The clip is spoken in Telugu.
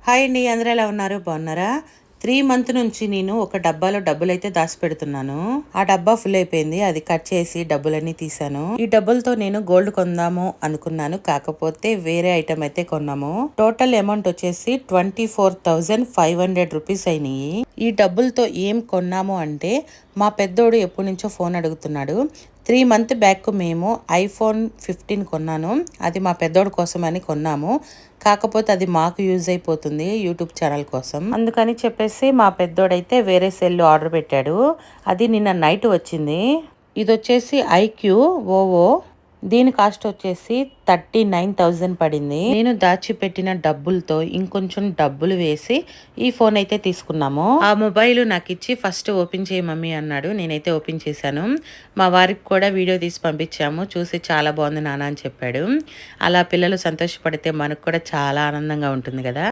హాయ్ అండి, అందరూ ఎలా ఉన్నారు? బాగున్నారా? 3 మంత్ నుంచి నేను ఒక డబ్బాలో డబ్బులైతే దాచిపెడుతున్నాను. ఆ డబ్బా ఫుల్ అయిపోయింది. అది కట్ చేసి డబ్బులన్నీ తీసాను. ఈ డబ్బులతో నేను గోల్డ్ కొందాము అనుకున్నాను. కాకపోతే వేరే ఐటమ్ అయితే కొన్నాము. టోటల్ అమౌంట్ వచ్చేసి 24,500 రూపీస్ అయినాయి. ఈ డబ్బులతో ఏం కొన్నాము అంటే, మా పెద్దోడు ఎప్పటి నుంచో ఫోన్ అడుగుతున్నాడు. 3 మంత్ బ్యాక్ మేము iPhone 15 కొన్నాను. అది మా పెద్దోడు కోసం అని కొన్నాము. కాకపోతే అది మాకు యూజ్ అయిపోతుంది యూట్యూబ్ ఛానల్ కోసం. అందుకని చెప్పేసి మా పెద్దోడైతే వేరే సెల్ ఆర్డర్ పెట్టాడు. అది నిన్న నైట్ వచ్చింది. ఇది వచ్చేసి ఐక్యూ ఓవో. దీని కాస్ట్ వచ్చేసి 39,000 పడింది. నేను దాచిపెట్టిన డబ్బులతో ఇంకొంచెం డబ్బులు వేసి ఈ ఫోన్ అయితే తీసుకున్నాము. ఆ మొబైల్ నాకు ఇచ్చి ఫస్ట్ ఓపెన్ చేయి మమ్మీ అన్నాడు. నేనైతే ఓపెన్ చేశాను. మా వారికి కూడా వీడియో తీసి పంపించాము. చూసి చాలా బాగుంది నాన్న అని చెప్పాడు. అలా పిల్లలు సంతోషపడితే మనకు కూడా చాలా ఆనందంగా ఉంటుంది కదా.